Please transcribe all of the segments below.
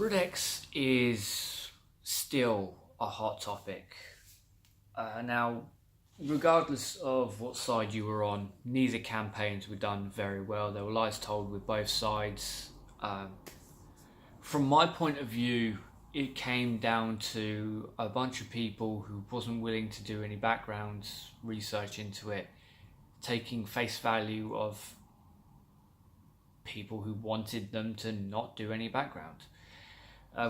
BritX is still a hot topic. Now, regardless of what side you were on, neither campaigns were done very well. There were lies told with both sides. From my point of view, it came down to a bunch of people who wasn't willing to do any background research into it, taking face value of people who wanted them to not do any background.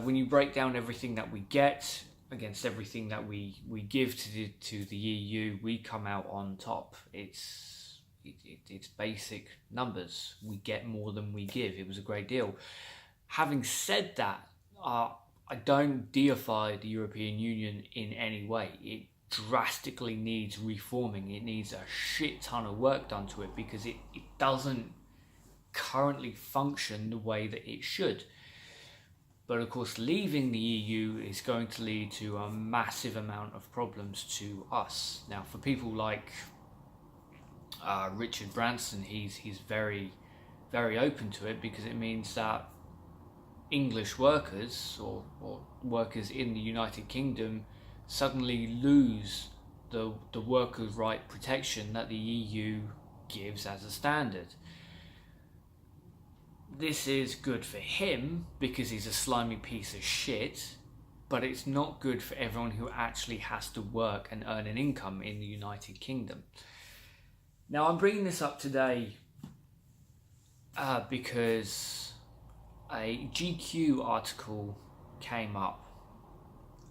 When you break down everything that we get against everything that we give to the EU, we come out on top. It's basic numbers. We get more than we give. It was a great deal. Having said that, I don't deify the European Union in any way. It drastically needs reforming. It needs a shit ton of work done to it because it doesn't currently function the way that it should. But of course, leaving the EU is going to lead to a massive amount of problems to us. Now, for people like Richard Branson, he's very, very open to it because it means that English workers or workers in the United Kingdom suddenly lose the workers' right protection that the EU gives as a standard. This is good for him because he's a slimy piece of shit, but it's not good for everyone who actually has to work and earn an income in the United Kingdom. Now, I'm bringing this up today because a GQ article came up,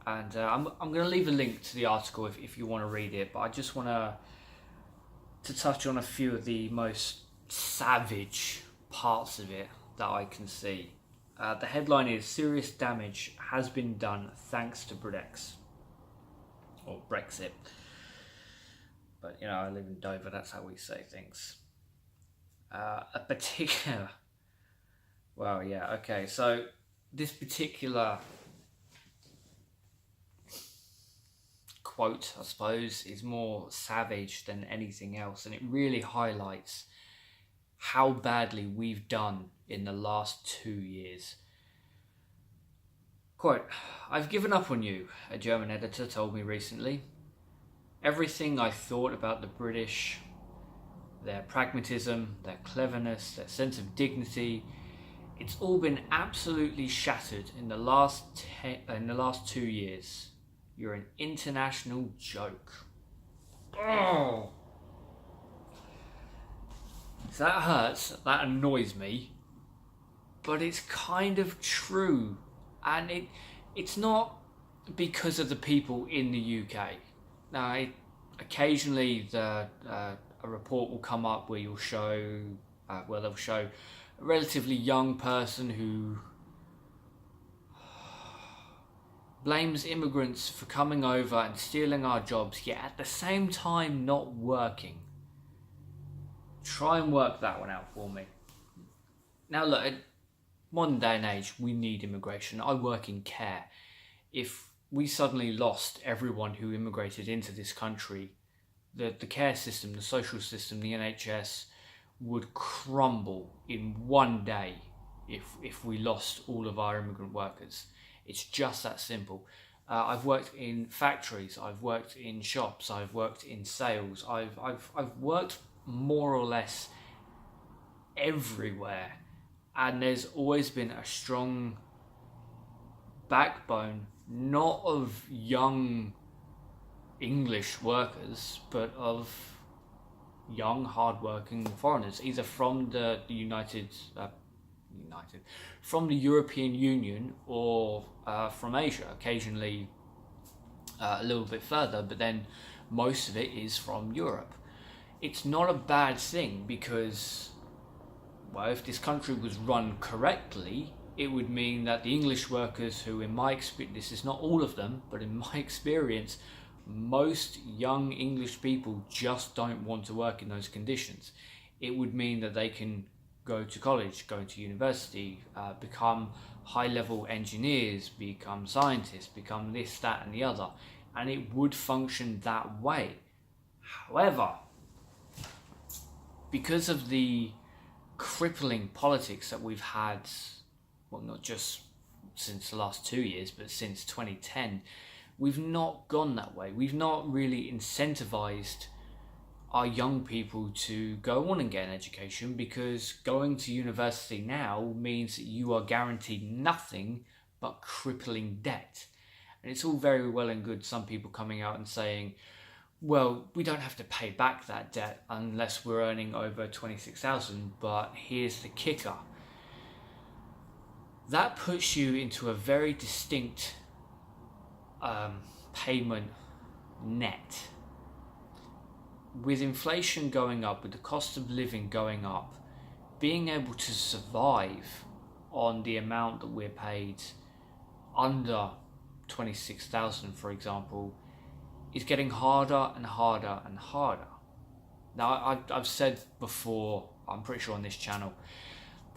and I'm going to leave a link to the article if you want to read it, but I just want to touch on a few of the most savage parts of it that I can see. The headline is "Serious damage has been done thanks to BritX," or Brexit. But you know, I live in Dover, that's how we say things. A particular... Well, yeah, okay, so this particular quote, I suppose, is more savage than anything else, and it really highlights how badly we've done in the last 2 years. Quote, "I've given up on you," a German editor told me recently. "Everything I thought about the British, their pragmatism, their cleverness, their sense of dignity, it's all been absolutely shattered in the last 2 years. You're an international joke." Oh! So that hurts, that annoys me, but it's kind of true, and it's not because of the people in the UK. Now, occasionally a report will come up where they'll show a relatively young person who blames immigrants for coming over and stealing our jobs, yet at the same time not working. Try and work that one out for me. Now look, in modern day and age, we need immigration. I work in care. If we suddenly lost everyone who immigrated into this country, the care system, the social system, the NHS would crumble in one day if we lost all of our immigrant workers. It's just that simple. I've worked in factories, I've worked in shops, I've worked in sales, I've worked more or less everywhere, and there's always been a strong backbone, not of young English workers, but of young, hard-working foreigners, either from the from the European Union or from Asia, occasionally a little bit further, but then most of it is from Europe. It's not a bad thing because, well, if this country was run correctly, it would mean that the English workers who, in my experience, this is not all of them, but in my experience, most young English people just don't want to work in those conditions. It would mean that they can go to college, go to university, become high-level engineers, become scientists, become this, that, and the other, and it would function that way. However, because of the crippling politics that we've had, well, not just since the last 2 years, but since 2010, we've not gone that way. We've not really incentivized our young people to go on and get an education, because going to university now means that you are guaranteed nothing but crippling debt. And it's all very well and good some people coming out and saying, well, we don't have to pay back that debt unless we're earning over 26,000, but here's the kicker. That puts you into a very distinct payment net. With inflation going up, with the cost of living going up, being able to survive on the amount that we're paid under 26,000, for example, is getting harder and harder and harder. Now, I've said before, I'm pretty sure on this channel,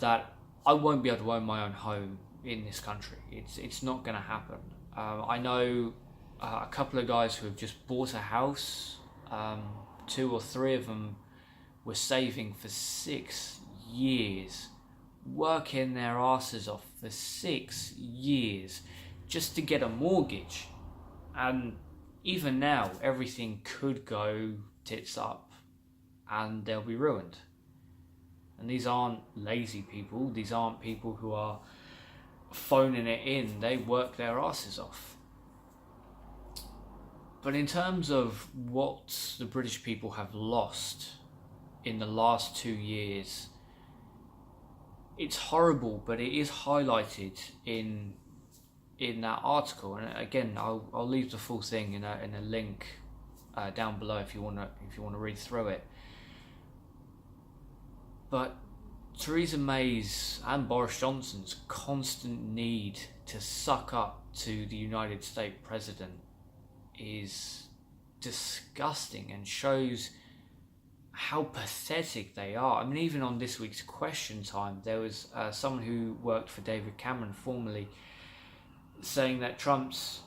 that I won't be able to own my own home in this country. It's not going to happen. I know a couple of guys who have just bought a house. 2 or 3 of them were saving for 6 years, working their asses off for 6 years just to get a mortgage. And even now, everything could go tits up and they'll be ruined. And these aren't lazy people. These aren't people who are phoning it in. They work their asses off. But in terms of what the British people have lost in the last 2 years, it's horrible, but it is highlighted in that article. And again, I'll leave the full thing in a link down below if you want to read through it. But Theresa May's and Boris Johnson's constant need to suck up to the United States president is disgusting and shows how pathetic they are. I mean, even on this week's Question Time, there was someone who worked for David Cameron formerly saying that Trump's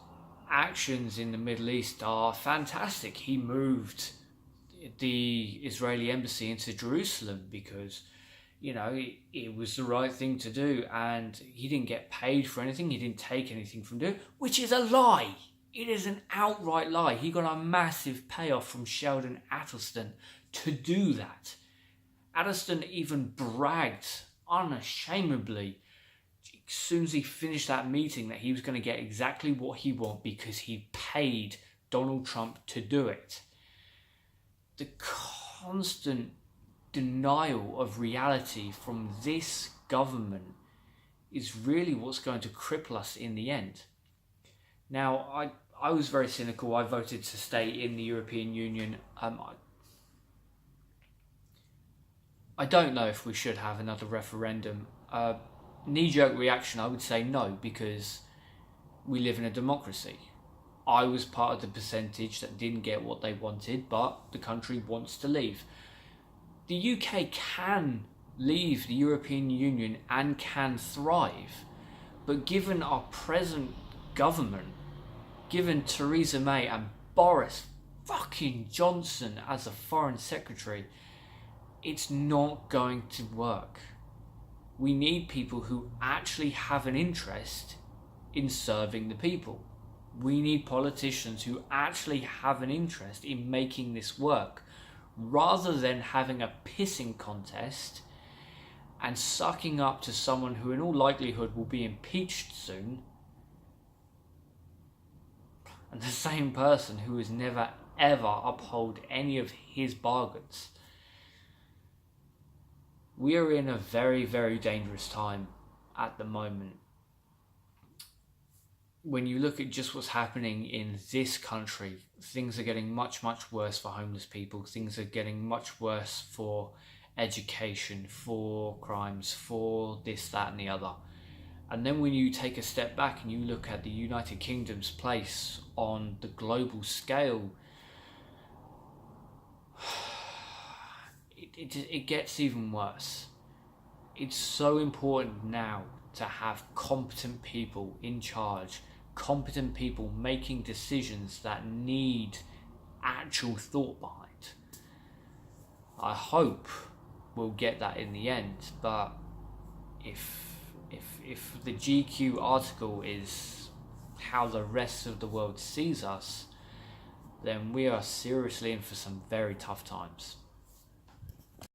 actions in the Middle East are fantastic. He moved the Israeli embassy into Jerusalem because, you know, it was the right thing to do, and he didn't get paid for anything. He didn't take anything from it, which is a lie. It is an outright lie. He got a massive payoff from Sheldon Adelson to do that. Adelson even bragged unashamedly as soon as he finished that meeting that he was going to get exactly what he wanted because he paid Donald Trump to do it. The constant denial of reality from this government is really what's going to cripple us in the end. Now, I was very cynical. I voted to stay in the European Union. I don't know if we should have another referendum. Knee-jerk reaction, I would say no, because we live in a democracy. I was part of the percentage that didn't get what they wanted, but the country wants to leave. The UK can leave the European Union and can thrive, but given our present government, given Theresa May and Boris fucking Johnson as a foreign secretary, it's not going to work. We need people who actually have an interest in serving the people. We need politicians who actually have an interest in making this work, rather than having a pissing contest and sucking up to someone who in all likelihood will be impeached soon, and the same person who has never ever upheld any of his bargains. We are in a very, very dangerous time at the moment. When you look at just what's happening in this country, things are getting much, much worse for homeless people. Things are getting much worse for education, for crimes, for this, that and the other. And then when you take a step back and you look at the United Kingdom's place on the global scale, it gets even worse. It's so important now to have competent people in charge, competent people making decisions that need actual thought behind. I hope we'll get that in the end, but if if the GQ article is how the rest of the world sees us, then we are seriously in for some very tough times.